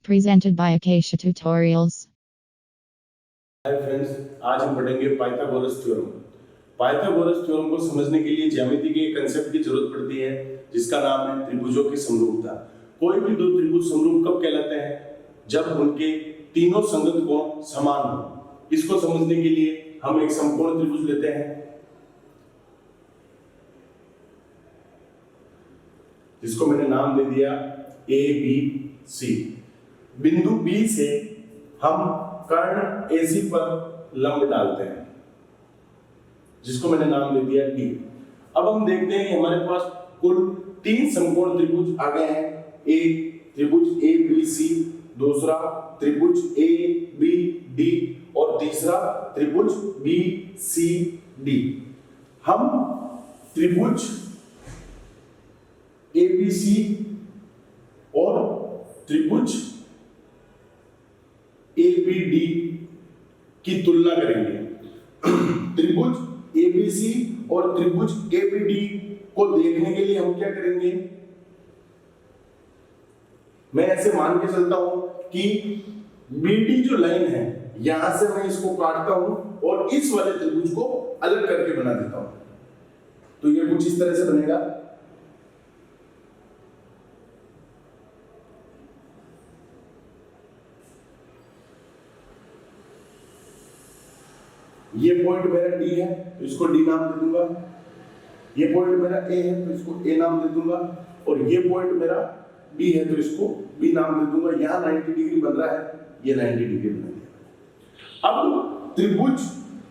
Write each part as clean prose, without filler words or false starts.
Presented by Acacia Tutorials. Hi friends, आज हम पढ़ेंगे पाइथागोरस थ्योरम। पाइथागोरस थ्योरम को समझने के लिए ज्यामिति के एक कंसेप्ट की जरूरत पड़ती है जिसका नाम है त्रिभुजों की समरूपता। कोई भी दो त्रिभुज समरूप कब कहलाते हैं? जब उनके तीनों संगत कोण समान हो। इसको समझने के लिए हम एक समकोण त्रिभुज लेते हैं जिसको मैंने नाम दे दिया ए बी सी। बिंदु बी से हम कर्ण AC पर लंब डालते हैं जिसको मैंने नाम दे दिया D। अब हम देखते हैं कि हमारे पास कुल तीन समकोण त्रिभुज आ गए हैं। एक त्रिभुज ABC, दूसरा त्रिभुज ABD और तीसरा त्रिभुज BCD। हम त्रिभुज ABC और त्रिभुज ABD की तुलना करेंगे। त्रिभुज ABC और त्रिभुज ABD को देखने के लिए हम क्या करेंगे? मैं ऐसे मान के चलता हूं कि BD जो लाइन है यहां से मैं इसको काटता हूं और इस वाले त्रिभुज को अलग करके बना देता हूं, तो ये कुछ इस तरह से बनेगा। ये पॉइंट मेरा D है तो इसको D नाम दे दूंगा। ये पॉइंट मेरा A है तो इसको A नाम दे दूंगा और ये पॉइंट मेरा B है तो इसको B नाम दे दूंगा। यहाँ 90 डिग्री बन रहा है, ये 90 डिग्री बन गया। अब त्रिभुज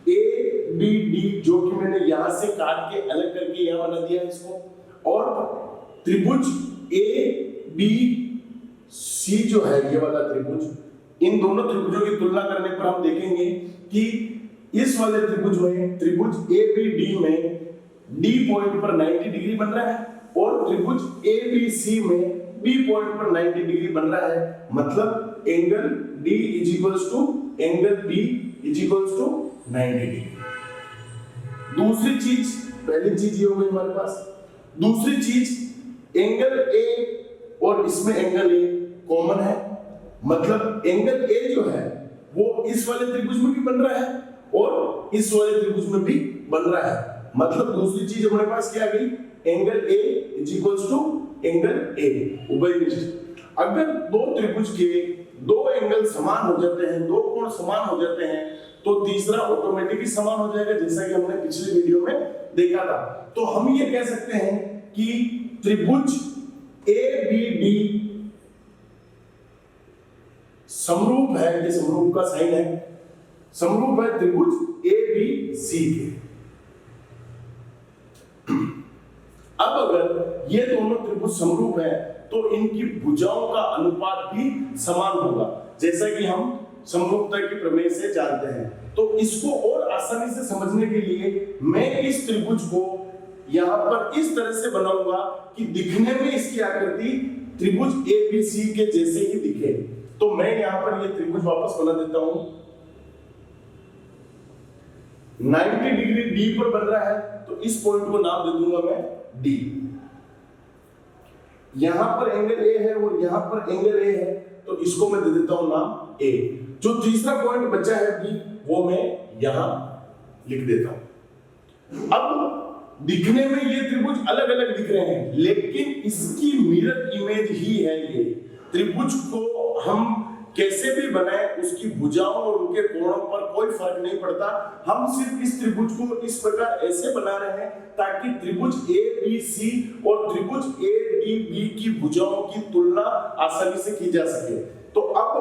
ABD जो कि मैंने यहाँ से काट के अलग करके यहाँ बना दिया इसको, और त्रिभुज ABC जो है ये वाला त्रिभुज, इन दोनों त्रिभुजों की तुलना करने पर हम देखेंगे कि इस वाले त्रिभुज में त्रिभुज ABD में D पॉइंट पर 90 डिग्री बन रहा है और त्रिभुज ABC में B पॉइंट पर 90 डिग्री बन रहा है। मतलब angle D angle B 90 degree. दूसरी चीज, पहली चीज ये हो गई हमारे पास। दूसरी चीज, एंगल A और इसमें एंगल A कॉमन है, मतलब एंगल A जो है वो इस वाले त्रिभुज में भी बन रहा है और इस वाले त्रिभुज में भी बन रहा है। मतलब दूसरी चीज हमारे पास क्या आ गई? एंगल A एंगल A उभयनिष्ठ। अगर दो त्रिभुज के दो एंगल समान हो जाते हैं, दो कोण समान हो जाते हैं, तो तीसरा ऑटोमेटिकली समान हो जाएगा, जैसा कि हमने पिछले वीडियो में देखा था। तो हम ये कह सकते हैं कि त्रिभुज ABD समरूप है, ये समरूप का साइन है, समरूप है त्रिभुज ABC के। अब अगर ये दोनों त्रिभुज समरूप है तो इनकी भुजाओं का अनुपात भी समान होगा, जैसा कि हम समरूपता की प्रमेय से जानते हैं। तो इसको और आसानी से समझने के लिए मैं इस त्रिभुज को यहां पर इस तरह से बनाऊंगा कि दिखने में इसकी आकृति त्रिभुज ABC के जैसे ही दिखे। तो मैं यहां पर ये त्रिभुज वापस बना देता हूं। 90 डिग्री D पर बन रहा है तो इस पॉइंट को नाम दे दूंगा मैं D। यहां पर एंगल A है और यहां पर एंगल A है तो इसको मैं दे देता हूं नाम A। जो तीसरा पॉइंट बचा है B वो मैं यहां लिख देता हूं। अब दिखने में ये त्रिभुज अलग अलग दिख रहे हैं, लेकिन इसकी मिरर इमेज ही है ये। त्रिभुज को हम कैसे भी बनाए, उसकी भुजाओं और उनके कोणों पर कोई फर्क नहीं पड़ता। हम सिर्फ इस त्रिभुज को इस प्रकार ऐसे बना रहे हैं ताकि त्रिभुज ABC और त्रिभुज ADB की भुजाओं की तुलना आसानी से की जा सके। तो अब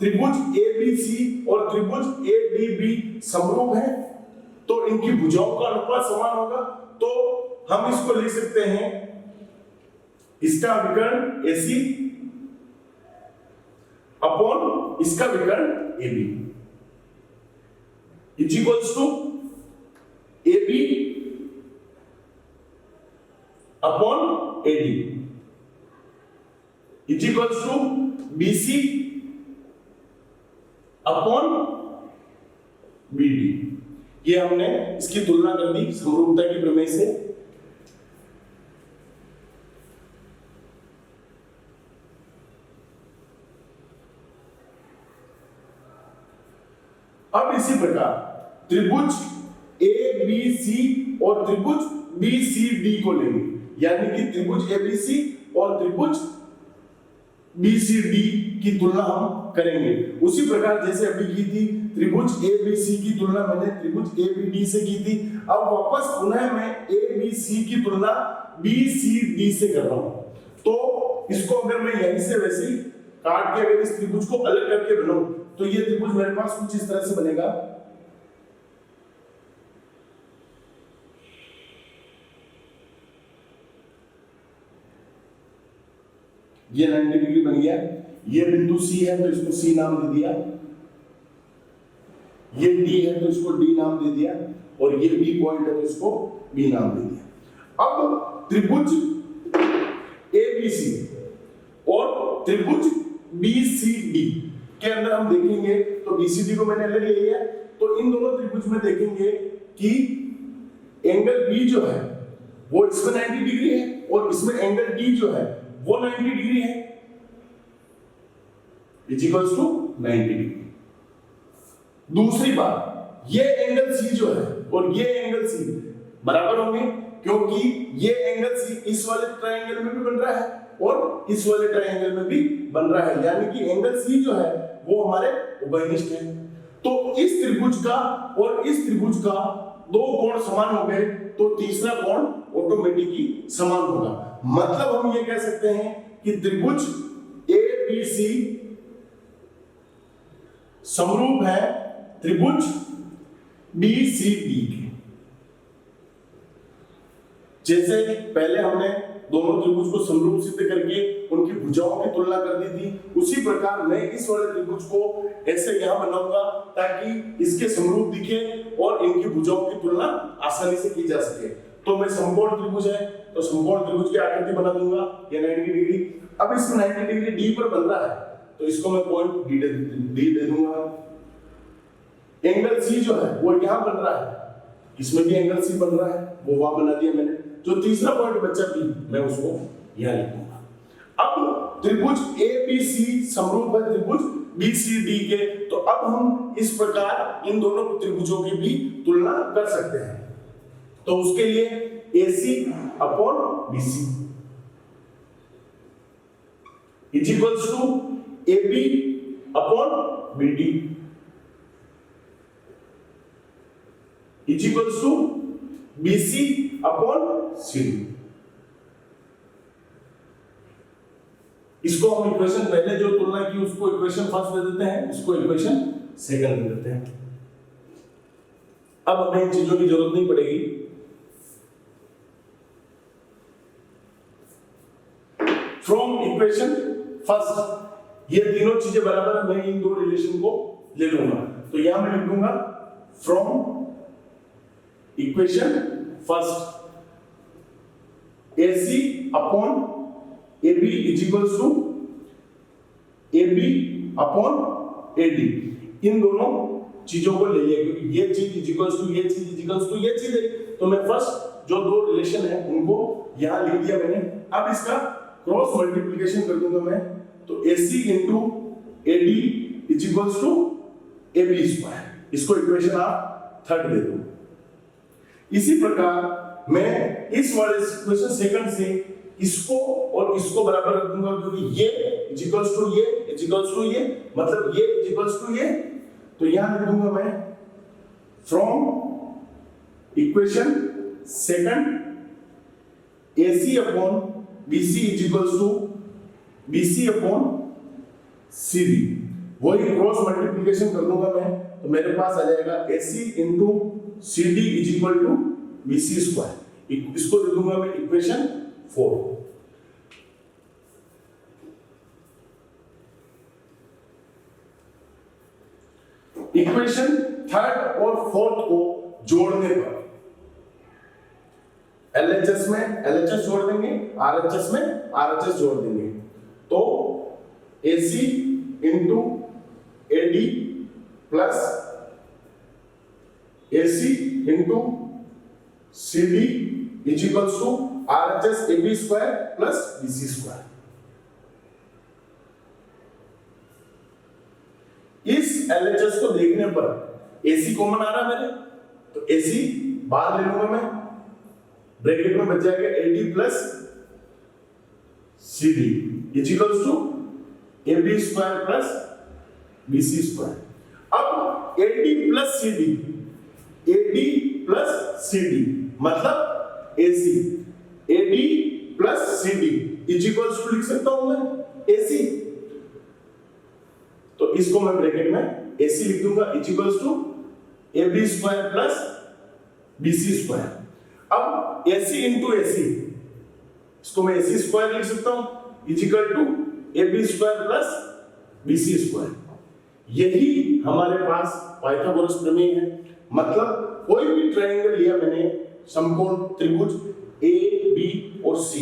त्रिभुज ABC और त्रिभुज ADB समरूप हैं तो इनकी भुजाओं का अनुपात समान होगा। तो हम इसको लिख सकते हैं, इसका विकर्ण AC अपॉन इसका विकर्ण AB is equals to AB upon AD is equals to BC upon BD। ये हमने इसकी तुलना कर दी समरूपता की प्रमेय से। अब इसी प्रकार त्रिभुज ए बी सी और त्रिभुज बी सी डी को लेंगे, यानी कि त्रिभुज एबीसी और त्रिभुज बीसीडी की तुलना हम करेंगे। उसी प्रकार जैसे अभी की थी त्रिभुज एबीसी की तुलना मैंने त्रिभुज एबीडी से की थी, अब वापस पुनः मैं एबीसी की तुलना बीसीडी से कर रहा हूं। तो इसको अगर मैं यहीं से वैसे ही काट के अगर इस त्रिभुज को अलग करके बनाऊं तो ये त्रिभुज मेरे पास कुछ इस तरह से बनेगा। ये 90 डिग्री बन गया। ये बिंदु सी है तो इसको सी नाम दे दिया, ये डी है तो इसको डी नाम दे दिया, और ये बी पॉइंट है तो इसको बी नाम दे दिया। अब त्रिभुज एबीसी और त्रिभुज बीसीडी के अंदर हम देखेंगे तो बीसीडी को मैंने अलग ले लिया, तो इन दोनों त्रिभुज में देखेंगे कि एंगल बी जो है वो इसमें 90 डिग्री है और इसमें एंगल डी जो है वो 90 डिग्री है, इज इक्वल्स टू 90 डिग्री। दूसरी बात, ये एंगल सी जो है और ये एंगल सी बराबर होंगे, क्योंकि ये एंगल सी इस वाले ट्रायंगल में भी बन रहा है और इस वाले ट्रायंगल में भी बन रहा है, यानी कि एंगल सी जो है वो हमारे उभयनिष्ठ है। तो इस त्रिभुज का और इस त्रिभुज का दो कोण समान हो गए तो तीसरा कोण ऑटोमेटिकली समान होगा। मतलब हम ये कह सकते हैं कि त्रिभुज एबीसी समरूप है त्रिभुज बीसीडी के। जैसे पहले हमने दोनों त्रिभुज को समरूप सिद्ध करके उनकी भुजाओं की तुलना कर दी थी, उसी प्रकार मैं इस वाले त्रिभुज को ऐसे यहां बनाऊंगा ताकि इसके समरूप दिखे और इनकी भुजाओं की तुलना आसानी से की जा सके। तो मैं समकोण त्रिभुज है तो समकोण त्रिभुज की आकृति बना दूंगा, ये 90 डिग्री। अब इसमें 90 डिग्री डी पर बन रहा है तो इसको मैं पॉइंट डी दे दूंगा। एंगल सी जो है वो यहां बन रहा है, इसमें भी एंगल सी बन रहा है, वो वहां बना दिया मैंने। जो तीसरा पॉइंट बचा भी मैं उसको यहां लिखूंगा। अब त्रिभुज एबीसी समरूप है त्रिभुज बीसीडी के, तो अब हम इस प्रकार इन दोनों त्रिभुजों की भी तुलना कर सकते हैं। तो उसके लिए AC upon BC is equals to AB upon BD is equals to BC upon CD। इसको हम इक्वेशन पहले जो तुलना की उसको इक्वेशन फर्स्ट दे देते हैं, इसको इक्वेशन सेकंड दे देते हैं। अब हमें इन चीजों की जरूरत नहीं पड़ेगी। फ्रॉम इक्वेशन फर्स्ट, ये तीनों चीजें बराबर है, मैं इन दो रिलेशन को ले लूंगा। तो यहां मैं लिख दूंगा from equation first AC upon AB is equals to AB upon AD। इन दोनों चीजों को ले लिया, क्योंकि ये चीज इज इक्वल्स टू ये चीज इज इक्वल्स टू ये चीज है, तो मैं फर्स्ट जो दो रिलेशन है उनको यहां लिख दिया मैंने। अब इसका क्रॉस मल्टीप्लिकेशन कर दूंगा मैं, तो AC into AD is equals to AB square. इसको इक्वेशन आप थर्ड दे दो। इसी प्रकार मैं इस वाले इक्वेशन सेकंड से इसको और इसको बराबर रख दूंगा, क्योंकि ये इज इक्वल्स टू ये इज इक्वल्स टू ये, मतलब ये इज इक्वल्स टू ये। तो यहां लिख दूंगा मैं from equation second AC upon BC is equals to BC upon CD। वही क्रॉस मल्टीप्लिकेशन कर दूंगा मैं, तो मेरे पास आ जाएगा AC into CD is equal to BC square. इसको दे दूंगा मैं इक्वेशन 4। इक्वेशन थर्ड और फोर्थ को जोड़ने पर LHS में LHS जोड़ देंगे, RHS में RHS जोड़ देंगे, तो AC into AD plus AC into CD is equals to RHS AB square plus BC square. इस LHS को देखने पर AC कॉमन आ रहा है मेरे, तो AC बाहर ले लूंगा मैं, ब्रैकेट में बच जाएगा AD plus CD is equals to AB square plus BC square. अब AD plus CD, AD plus CD मतलब AC, AD plus CD is equals to लिख सकता हूं मैं AC, तो इसको मैं ब्रैकेट में AC लिख दूंगा is equals to AB square plus BC square. अब AC इंटू AC, इसको मैं AC स्क्वायर लिख सकता हूं is equal to AB square plus BC square. यही हमारे पास पाइथागोरस प्रमेय है। मतलब कोई भी ट्रायंगल लिया मैंने, समकोण त्रिभुज A, B और C,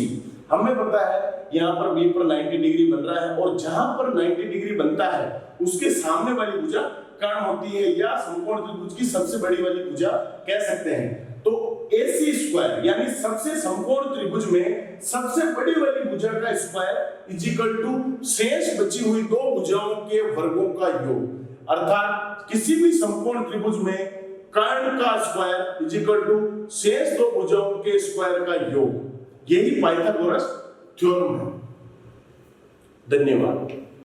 हमें पता है यहाँ पर B पर 90 डिग्री बन रहा है और जहां पर 90 डिग्री बनता है उसके सामने वाली भुजा कर्ण होती है, या समकोण त्रिभुज की सबसे बड़ी वाली भुजा कह सकते हैं। तो AC स्क्वायर यानी सबसे समकोण त्रिभुज में सबसे बड़ी वाली भुजा का स्क्वायर इज इक्वल टू शेष बची हुई दो भुजाओं के वर्गों का योग। अर्थात किसी भी समकोण त्रिभुज में कर्ण का स्क्वायर इज इक्वल टू शेष दो भुजाओं के स्क्वायर का योग। यही पाइथागोरस थ्योरम है। धन्यवाद।